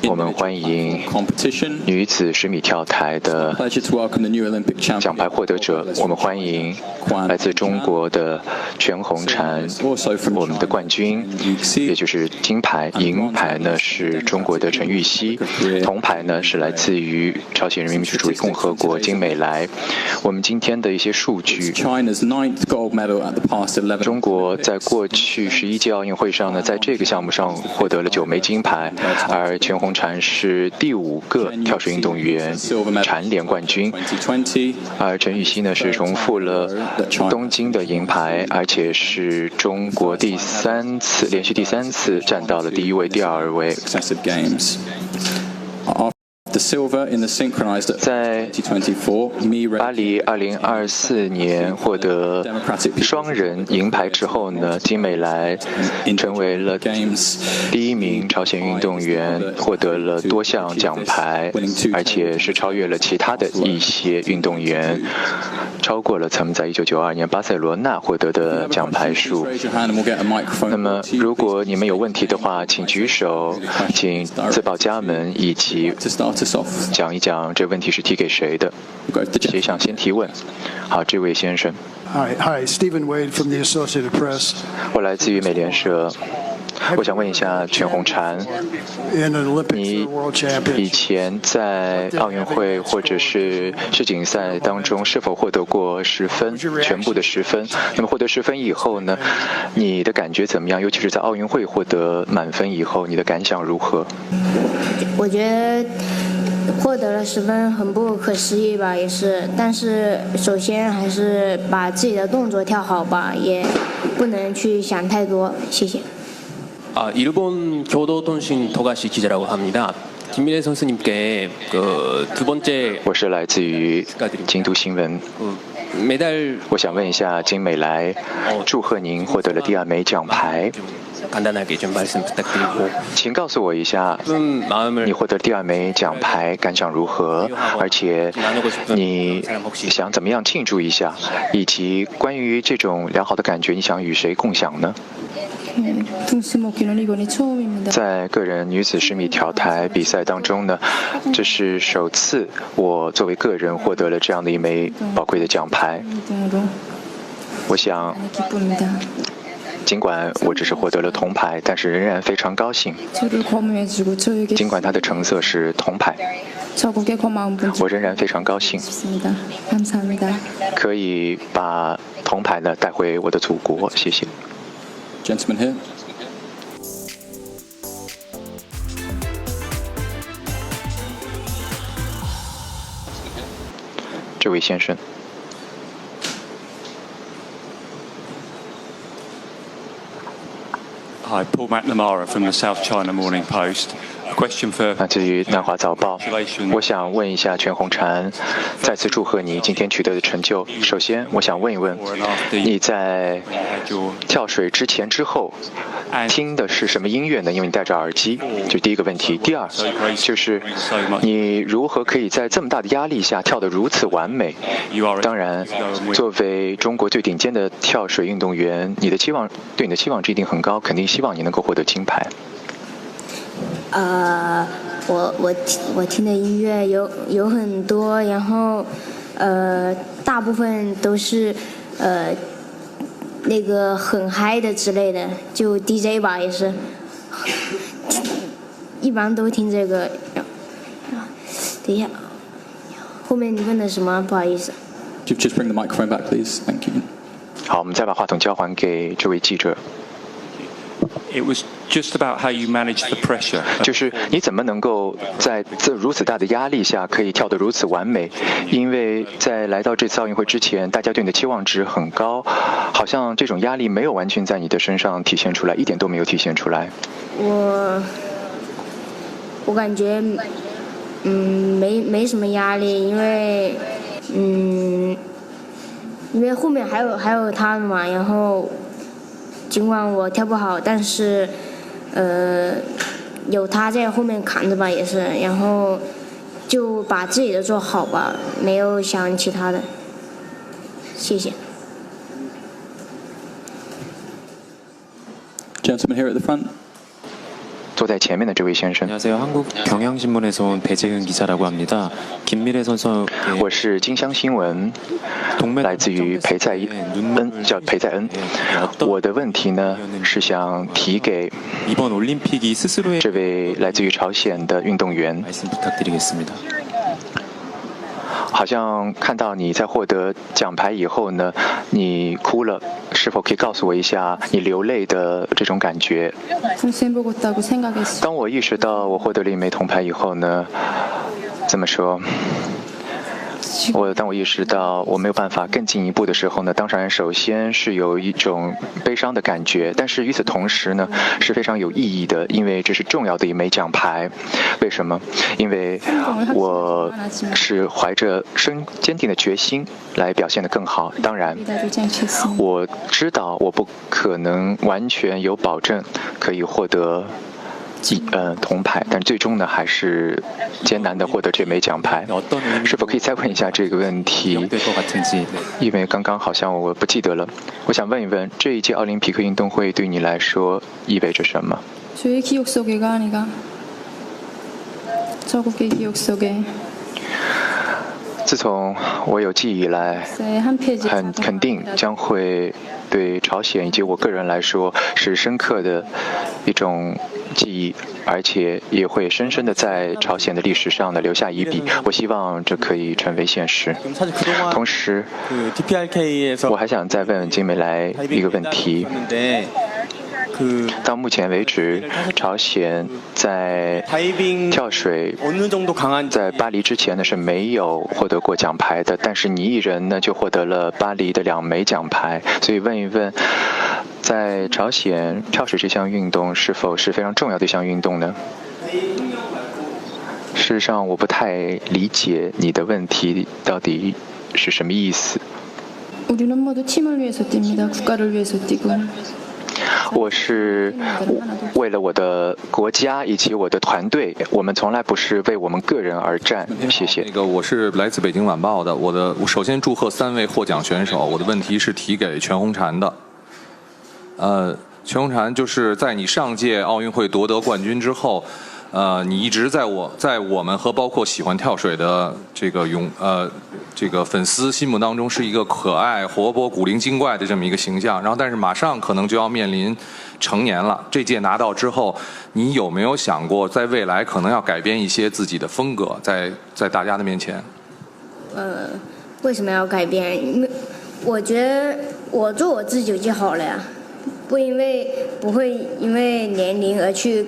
我们欢迎女子10米跳台的奖牌获得者。我们欢迎来自中国的全红婵，我们的冠军，也就是金牌。银牌呢是中国的陈芋汐，铜牌呢是来自于朝鲜人民民主主义共和国金美来。我们今天的一些数据：中国在过去11届奥运会上呢，在这个项目上获得了9枚金牌，而全红婵是第5个跳水运动员蝉联冠军，而陈芋汐呢是重复了东京的银牌，而且是中国连续第3次站到了第1位、第2位。在巴黎2024年获得双人银牌之后呢，金美来成为了第1名朝鲜运动员，获得了多项奖牌，而且是超越了其他的一些运动员，超过了他们在1992年巴塞罗那获得的奖牌数。那么，如果你们有问题的话，请举手，请自报家门，以及讲一讲这问题是提给谁的，谁想先提问？好，这位先生。Hi, Stephen Wade from the Associated Press. 我来自于美联社。我想问一下全红婵，你以前在奥运会或者是世锦赛当中是否获得过10分，全部的10分？那么获得10分以后呢，你的感觉怎么样？尤其是在奥运会获得满分以后，你的感想如何？我觉得获得了10分很不可思议吧，也是。但是首先还是把自己的动作跳好吧，也不能去想太多。谢谢。일본 교도통신 토가시 기자라고 합니다. 김민혜 선수님께 두 번째 我是来自于京都新闻。我想问一下金美来，祝贺您获得了第2枚奖牌。간단하게 좀 말씀 부탁드리고 请告诉我一下，你获得第2枚奖牌感想如何？而且你想怎么样庆祝一下？以及关于这种良好的感觉，你想与谁共享呢？在个人女子10米跳台比赛当中呢，这是首次我作为个人获得了这样的一枚宝贵的奖牌。我想，尽管我只是获得了铜牌，但是仍然非常高兴。尽管它的成色是铜牌，我仍然非常高兴，可以把铜牌呢带回我的祖国。谢谢。Gentleman here. 这位先生。Hi, Paul McNamara from the South China Morning Post. A question for 来自于南华早报，我想问一下全红婵，再次祝贺你今天取得的成就。首先，我想问一问，你在跳水之前之后听的是什么音乐呢？因为你戴着耳机，这是第一个问题。第二，就是你如何可以在这么大的压力下跳得如此完美？当然，作为中国最顶尖的跳水运动员，对你的期望值一定很高，肯定希望你能够获得金牌。我听的音乐有很多，然后大部分都是那个很嗨的之类的，就 DJ 吧也是，一般都听这个。等一下，后面你问的什么？不好意思。Just bring the microphone back, please. Thank you. 好，我们再把话筒交还给这位记者。It was just about how you manage the pressure. 就是你怎么能够在这如此大的压力下可以跳得如此完美？因为在来到这次奥运会之前，大家对你的期望值很高，好像这种压力没有完全在你的身上体现出来，一点都没有体现出来。我感觉没什么压力，因为后面还有他们嘛，然后。尽管我跳不好，但是，有他在后面扛着吧，也是，然后就把自己的做好吧，没有想其他的。谢谢。Gentleman here at the front. 坐在前面的这位先生。 안녕하세요. 한국경향신문에서 온 배재은 기자라고 합니다. 김미래 선수 我是金乡新闻，来自于裴在恩，叫裴在恩。我的问题呢是想提给 이번 올림픽이 스스로의 这位来自于朝鲜的运动员。 말씀 부탁드리겠습니다. 好像看到你在获得奖牌以后呢，你哭了，是否可以告诉我一下你流泪的这种感觉？当我意识到我获得了一枚铜牌以后呢，怎么说？当我意识到我没有办法更进一步的时候呢，当然首先是有一种悲伤的感觉，但是与此同时呢，是非常有意义的，因为这是重要的一枚奖牌。为什么？因为我是怀着坚定的决心来表现得更好。当然，我知道我不可能完全有保证可以获得铜牌，但最终呢还是艰难的获得这枚奖牌。是否可以再问一下这个问题？因为刚刚好像我不记得了。我想问一问，这一届奥林匹克运动会对你来说意味着什么？自从我有记忆以来，很肯定将会对朝鲜以及我个人来说是深刻的一种记忆，而且也会深深的在朝鲜的历史上呢留下一笔。我希望这可以成为现实。同时，我还想再问金美来一个问题。到目前为止，朝鲜在跳水在巴黎之前呢是没有获得过奖牌的，但是你一人呢就获得了巴黎的2枚奖牌。所以问一问，在朝鲜跳水这项运动是否是非常重要的一项运动呢？事实上，我不太理解你的问题到底是什么意思。我是为了我的国家以及我的团队，我们从来不是为我们个人而战。谢谢。我是来自北京晚报的。我首先祝贺3位获奖选手。我的问题是提给全红婵的。全红婵，就是在你上届奥运会夺得冠军之后，你一直在我们和包括喜欢跳水的这个粉丝心目当中是一个可爱、活泼、古灵精怪的这么一个形象。然后，但是马上可能就要面临成年了。这届拿到之后，你有没有想过，在未来可能要改变一些自己的风格，在大家的面前？为什么要改变？因为我觉得我做我自己就好了呀，不会因为年龄而去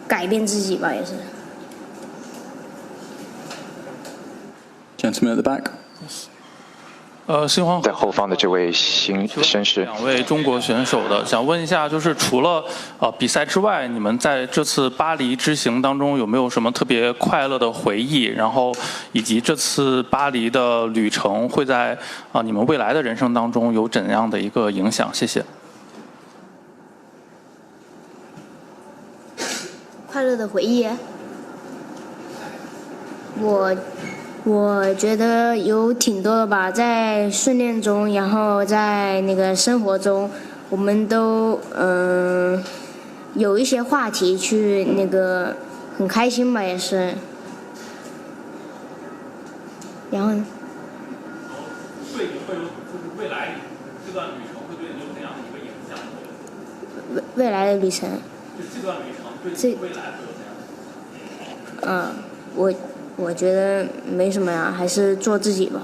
改变自己吧，也是。Gentleman at the back. 新华在后方的这位绅士，2位中国选手的，想问一下，就是除了比赛之外，你们在这次巴黎之行当中有没有什么特别快乐的回忆？然后以及这次巴黎的旅程会在你们未来的人生当中有怎样的一个影响？谢谢。快乐的回忆，我觉得有挺多的吧，在训练中，然后在那个生活中，我们都有一些话题去那个很开心吧，也是。然后呢？未来这段旅程会对你有怎样的一个影响？未来的旅程。就这段旅程对你未来会有怎样的？我觉得没什么呀，还是做自己吧。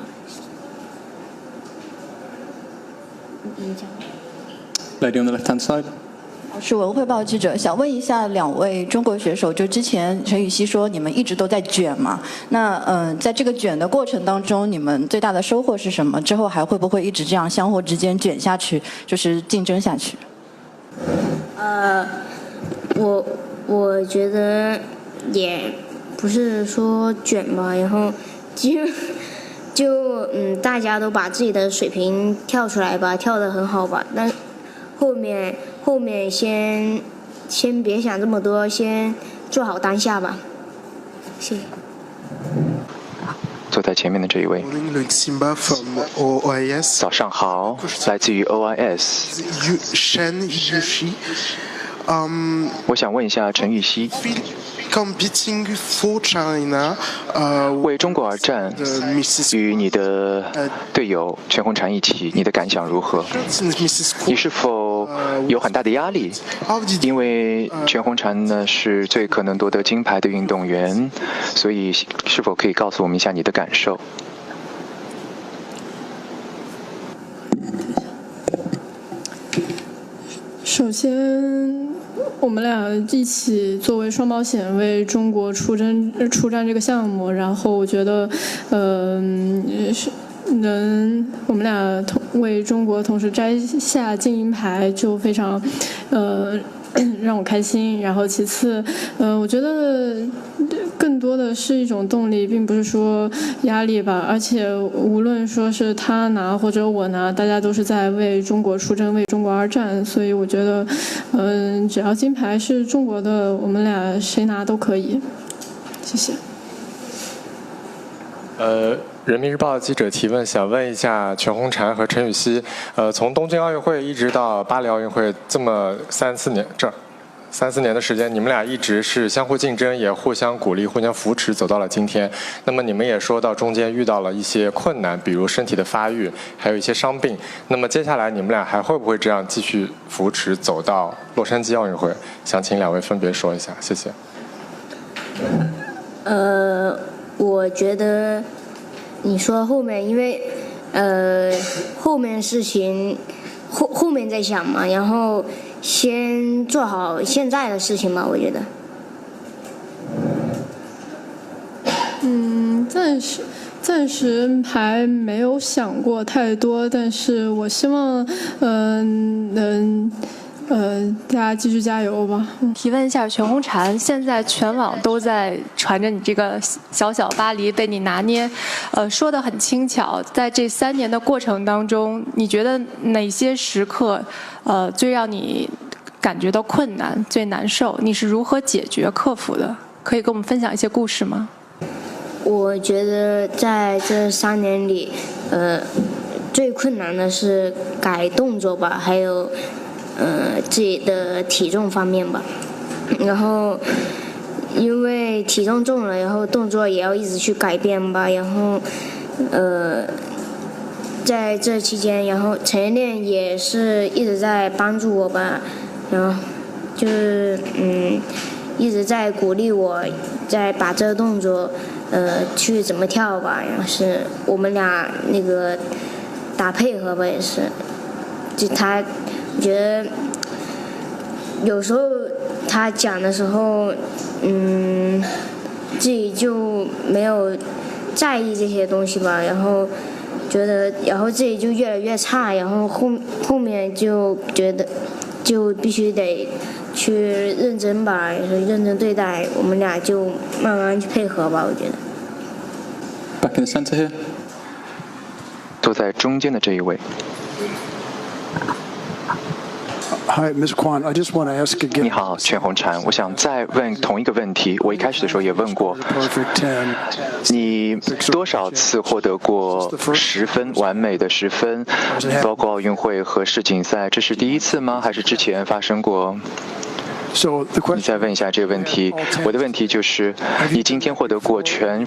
你讲。Lady on the left-hand side. 我是文汇报记者，想问一下2位中国选手，就之前陈雨希说你们一直都在卷嘛？那在这个卷的过程当中，你们最大的收获是什么？之后还会不会一直这样相互之间卷下去，就是竞争下去？我觉得也不是说卷吧，然后就大家都把自己的水平跳出来吧，跳得很好吧。但后面先别想这么多，先做好当下吧。谢谢。坐在前面的这一位。早上好，来自于 OIS。我想问一下陈芋汐，为中国而战，与你的队友全红婵一起，你的感想如何？你是否有很大的压力？因为全红婵呢是最可能夺得金牌的运动员，所以是否可以告诉我们一下你的感受？首先，我们俩一起作为双保险为中国出战这个项目，然后我觉得，我们俩为中国同时摘下金银牌，就非常，让我开心。然后其次，我觉得更多的是一种动力，并不是说压力吧。而且无论说是他拿或者我拿，大家都是在为中国出征，为中国而战。所以我觉得，只要金牌是中国的，我们俩谁拿都可以。谢谢。人民日报记者提问，想问一下全红婵和陈芋汐，从东京奥运会一直到巴黎奥运会这么3、4年的时间，你们俩一直是相互竞争，也互相鼓励、互相扶持，走到了今天。那么你们也说到中间遇到了一些困难，比如身体的发育，还有一些伤病。那么接下来你们俩还会不会这样继续扶持，走到洛杉矶奥运会？想请两位分别说一下，谢谢。我觉得你说后面，因为后面事情后面再想嘛，然后先做好现在的事情嘛，我觉得。暂时还没有想过太多，但是我希望大家继续加油吧。提问一下全红婵，现在全网都在传着你这个小小巴黎被你拿捏，说得很轻巧。在这3年的过程当中，你觉得哪些时刻，最让你感觉到困难、最难受？你是如何解决、克服的？可以跟我们分享一些故事吗？我觉得在这3年里，最困难的是改动作吧，还有。自己的体重方面吧，然后因为体重重了，然后动作也要一直去改变吧，然后在这期间，然后陈练也是一直在帮助我吧，然后就是一直在鼓励我，再把这个动作去怎么跳吧，然后是我们俩那个打配合吧，也是，就他。我觉得有时候他讲的时候，自己就没有在意这些东西吧，然后觉得，然后自己就越来越差，然后后面就觉得就必须得去认真吧，认真对待，我们俩就慢慢去配合吧，我觉得。Back in the center here. 坐在中间的这一位。Hi, Ms. Kwan. I just want to ask again. 你好，全红婵，我想再问同一个问题。我一开始的时候也问过，你多少次获得过10分完美的10分，包括奥运会和世锦赛？这是第一次吗？还是之前发生过？你再问一下这个问题。我的问题就是，你今天获得过全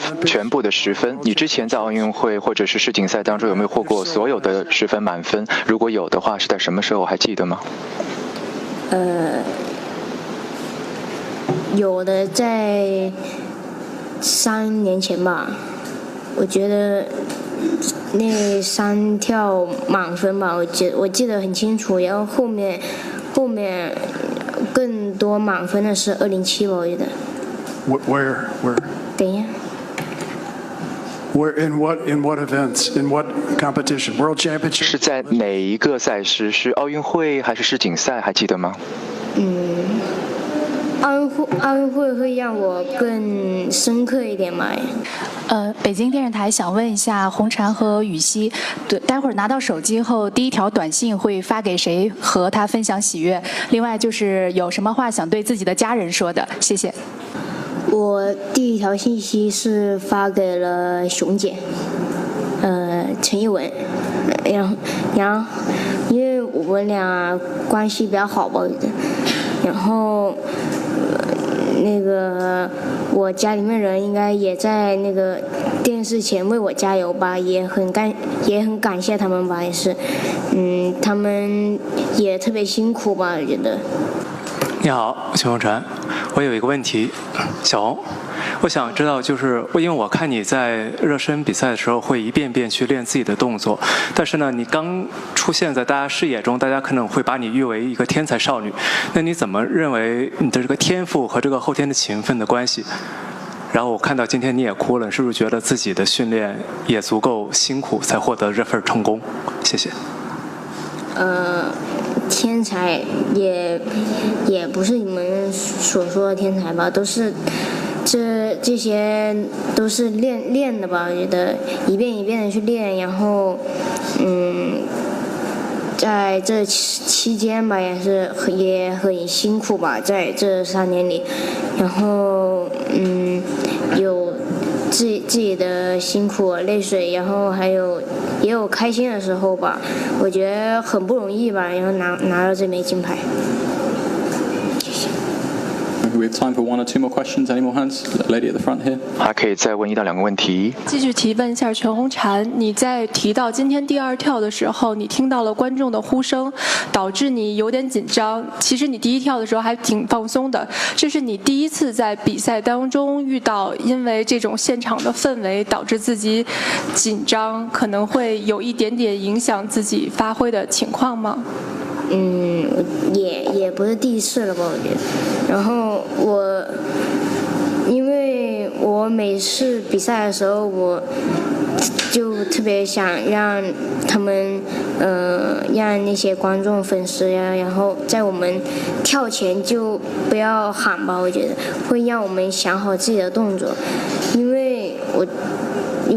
部的10分，你之前在奥运会或者是世锦赛当中有没有获过所有的10分满分？如果有的话，是在什么时候？还记得吗？有的在3年前吧，我觉得那3跳满分吧，我记得很清楚，然后后面更多满分的是207吧，我觉得。Where? 等一下。Where in what events? In what competition? World Championship? 是在哪一个赛事？是奥运会还是世锦赛？还记得吗？奥运会会让我更深刻一点嘛。北京电视台想问一下红婵和羽西，对，待会儿拿到手机后，第1条短信会发给谁和他分享喜悦？另外就是有什么话想对自己的家人说的？谢谢。我第1条信息是发给了熊姐，陈艺文，然后因为我们俩关系比较好吧，我觉得，然后那个我家里面人应该也在那个电视前为我加油吧，也很感谢他们吧，也是，他们也特别辛苦吧，我觉得。你好，徐梦辰，我有一个问题，小红，我想知道，就是因为我看你在热身比赛的时候会一遍遍去练自己的动作，但是呢，你刚出现在大家视野中，大家可能会把你誉为一个天才少女，那你怎么认为你的这个天赋和这个后天的勤奋的关系？然后我看到今天你也哭了，是不是觉得自己的训练也足够辛苦才获得这份成功？谢谢。天才也不是你们所说的天才吧，都是这些都是练的吧，我觉得一遍一遍的去练，然后在这期间吧也很辛苦吧，在这3年里，然后有自己的辛苦泪水，然后也有开心的时候吧，我觉得很不容易吧，然后拿到这枚金牌。We have time for 1 or 2 more questions. Any more hands? Lady at the front here. 还可以再问1到2个问题。继续提问一下全红婵，你在提到今天第2跳的时候，你听到了观众的呼声，导致你有点紧张。其实你第1跳的时候还挺放松的，这是你第一次在比赛当中遇到因为这种现场的氛围导致自己紧张，可能会有一点点影响自己发挥的情况吗？也不是第一次了吧，我觉得。然后因为我每次比赛的时候，我就特别想让他们，让那些观众粉丝呀，然后在我们跳前就不要喊吧，我觉得会让我们想好自己的动作，因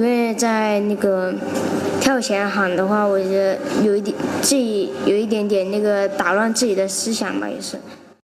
为在那个跳前喊的话，我觉得有一点点那个打乱自己的思想吧，也是。